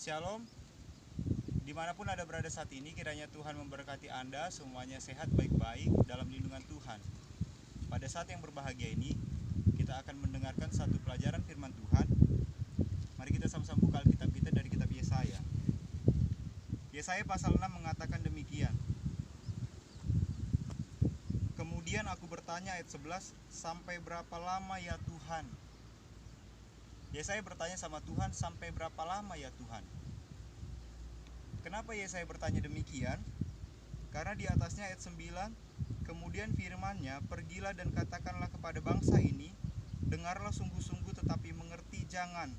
Shalom, dimanapun Anda berada saat ini, kiranya Tuhan memberkati Anda, semuanya sehat baik-baik dalam lindungan Tuhan. Pada saat yang berbahagia ini, kita akan mendengarkan satu pelajaran firman Tuhan. Mari kita sama-sama buka Alkitab kita dari kitab Yesaya. Yesaya pasal 6 mengatakan demikian. Kemudian aku bertanya, ayat 11, sampai berapa lama ya Tuhan? Yesaya bertanya sama Tuhan, sampai berapa lama ya Tuhan? Kenapa Yesaya bertanya demikian? Karena di atasnya ayat 9, kemudian firman-Nya, pergilah dan katakanlah kepada bangsa ini, dengarlah sungguh-sungguh tetapi mengerti jangan,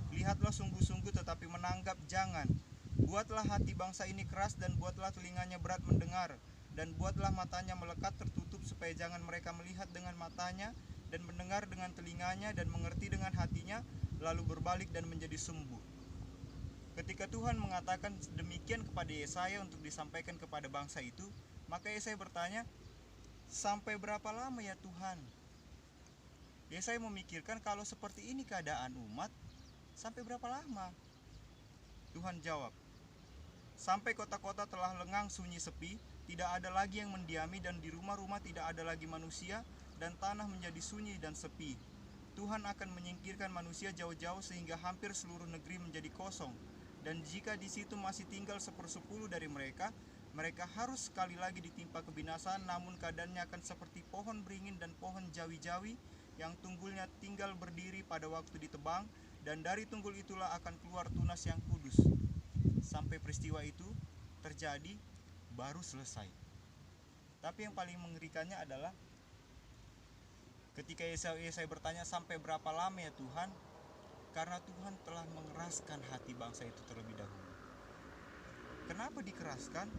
lihatlah sungguh-sungguh tetapi menanggap jangan. Buatlah hati bangsa ini keras dan buatlah telinganya berat mendengar, dan buatlah matanya melekat tertutup supaya jangan mereka melihat dengan matanya dan mendengar dengan telinganya dan mengerti dengan hatinya, lalu berbalik dan menjadi sembuh. Ketika Tuhan mengatakan demikian kepada Yesaya untuk disampaikan kepada bangsa itu, maka Yesaya bertanya, sampai berapa lama ya Tuhan? Yesaya memikirkan, kalau seperti ini keadaan umat, sampai berapa lama? Tuhan jawab, sampai kota-kota telah lengang sunyi sepi, tidak ada lagi yang mendiami, dan di rumah-rumah tidak ada lagi manusia, dan tanah menjadi sunyi dan sepi. Tuhan akan menyingkirkan manusia jauh-jauh sehingga hampir seluruh negeri menjadi kosong. Dan jika di situ masih tinggal 1/10 dari mereka, mereka harus sekali lagi ditimpa kebinasaan, namun keadaannya akan seperti pohon beringin dan pohon jawi-jawi yang tunggulnya tinggal berdiri pada waktu ditebang, dan dari tunggul itulah akan keluar tunas yang kudus. Sampai peristiwa itu terjadi, baru selesai. Tapi yang paling mengerikannya adalah ketika Yesaya bertanya, sampai berapa lama ya Tuhan? Karena Tuhan telah mengeraskan hati bangsa itu terlebih dahulu. Kenapa dikeraskan?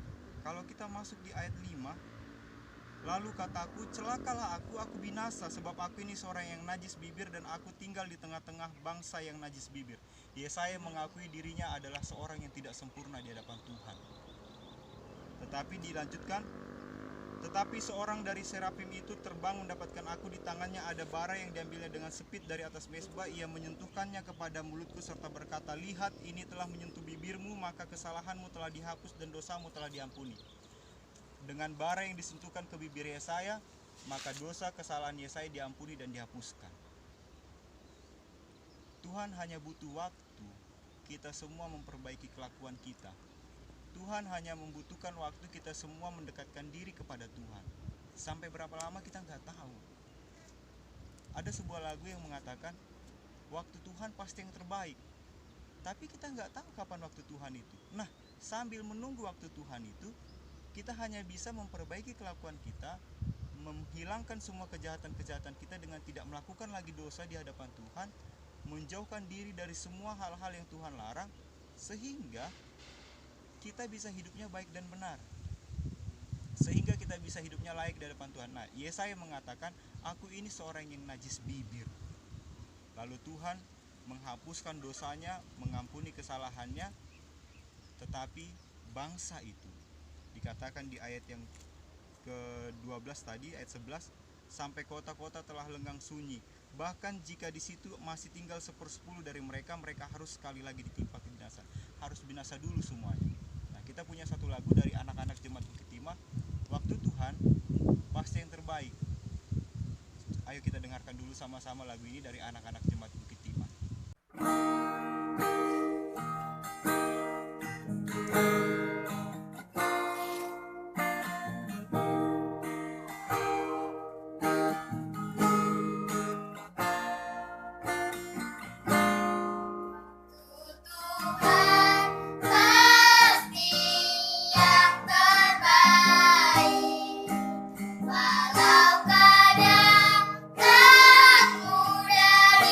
Kalau kita masuk di ayat 5, lalu kataku, celakalah aku binasa, sebab aku ini seorang yang najis bibir dan aku tinggal di tengah-tengah bangsa yang najis bibir. Yesaya mengakui dirinya adalah seorang yang tidak sempurna di hadapan Tuhan. Tetapi dilanjutkan, tetapi seorang dari serafim itu terbang mendapatkan aku, di tangannya ada bara yang diambilnya dengan sepit dari atas mezbah. Ia menyentuhkannya kepada mulutku serta berkata, lihat, ini telah menyentuh bibirmu, maka kesalahanmu telah dihapus dan dosamu telah diampuni. Dengan bara yang disentuhkan ke bibir Yesaya, maka dosa kesalahan Yesaya diampuni dan dihapuskan. Tuhan hanya butuh waktu kita semua memperbaiki kelakuan kita. Tuhan hanya membutuhkan waktu kita semua mendekatkan diri kepada Tuhan. Sampai berapa lama kita nggak tahu. Ada sebuah lagu yang mengatakan, waktu Tuhan pasti yang terbaik. Tapi kita nggak tahu kapan waktu Tuhan itu. Nah, sambil menunggu waktu Tuhan itu, kita hanya bisa memperbaiki kelakuan kita, menghilangkan semua kejahatan-kejahatan kita dengan tidak melakukan lagi dosa di hadapan Tuhan, menjauhkan diri dari semua hal-hal yang Tuhan larang, sehingga kita bisa hidupnya baik dan benar, sehingga kita bisa hidupnya layak di hadapan Tuhan. Nah, Yesaya mengatakan, aku ini seorang yang najis bibir. Lalu Tuhan menghapuskan dosanya, mengampuni kesalahannya. Tetapi bangsa itu, dikatakan di ayat yang ke-12 tadi, ayat 11, sampai kota-kota telah lengang sunyi, bahkan jika di situ masih tinggal 1/10 dari mereka, mereka harus sekali lagi ditimpa kebinasaan. Harus binasa dulu semuanya. Kita punya satu lagu dari anak-anak Jemaat Bukit Timah, waktu Tuhan pasti yang terbaik. Ayo kita dengarkan dulu sama-sama lagu ini dari anak-anak Jemaat Bukit Timah. Walau kadang tak mudah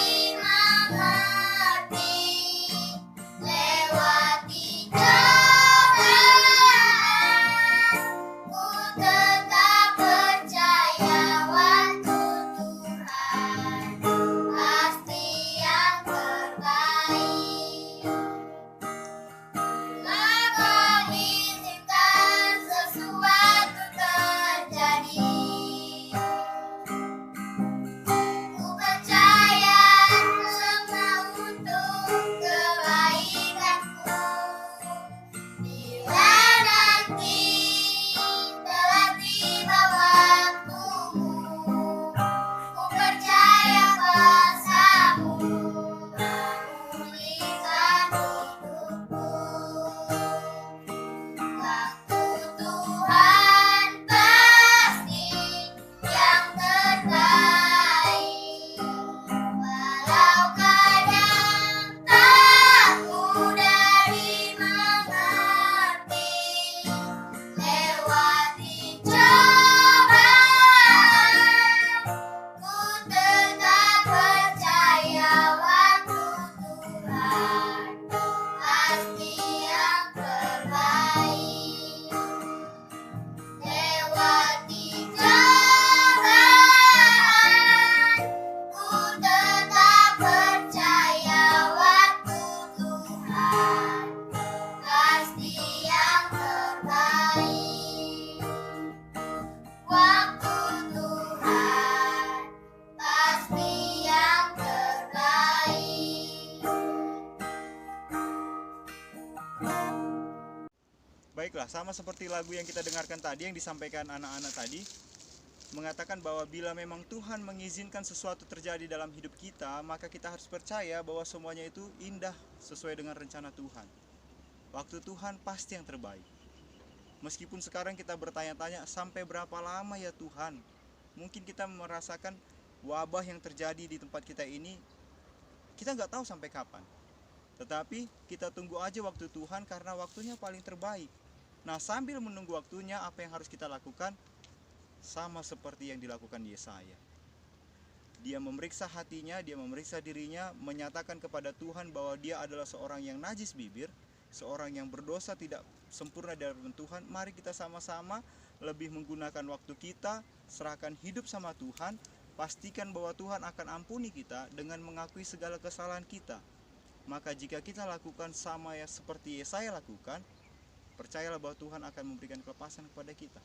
Ya, sama seperti lagu yang kita dengarkan tadi, yang disampaikan anak-anak tadi, mengatakan bahwa bila memang Tuhan mengizinkan sesuatu terjadi dalam hidup kita, maka kita harus percaya bahwa semuanya itu indah sesuai dengan rencana Tuhan. Waktu Tuhan pasti yang terbaik. Meskipun sekarang kita bertanya-tanya, sampai berapa lama ya Tuhan? Mungkin kita merasakan wabah yang terjadi di tempat kita ini, kita nggak tahu sampai kapan. Tetapi kita tunggu aja waktu Tuhan, karena waktunya paling terbaik. Nah, sambil menunggu waktunya, apa yang harus kita lakukan? Sama seperti yang dilakukan Yesaya. Dia memeriksa hatinya, dia memeriksa dirinya, menyatakan kepada Tuhan bahwa dia adalah seorang yang najis bibir, seorang yang berdosa, tidak sempurna di hadapan Tuhan. Mari kita sama-sama lebih menggunakan waktu kita, serahkan hidup sama Tuhan, pastikan bahwa Tuhan akan ampuni kita dengan mengakui segala kesalahan kita. Maka jika kita lakukan sama ya seperti Yesaya lakukan, percayalah bahwa Tuhan akan memberikan kelepasan kepada kita.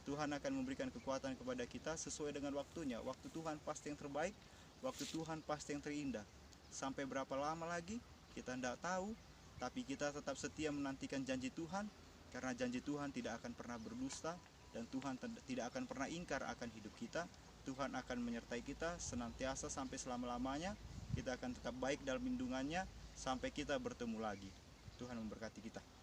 Tuhan akan memberikan kekuatan kepada kita sesuai dengan waktunya. Waktu Tuhan pasti yang terbaik, waktu Tuhan pasti yang terindah. Sampai berapa lama lagi kita tidak tahu, tapi kita tetap setia menantikan janji Tuhan, karena janji Tuhan tidak akan pernah berdusta, dan Tuhan tidak akan pernah ingkar akan hidup kita. Tuhan akan menyertai kita senantiasa sampai selama-lamanya. Kita akan tetap baik dalam lindungannya sampai kita bertemu lagi. Tuhan memberkati kita.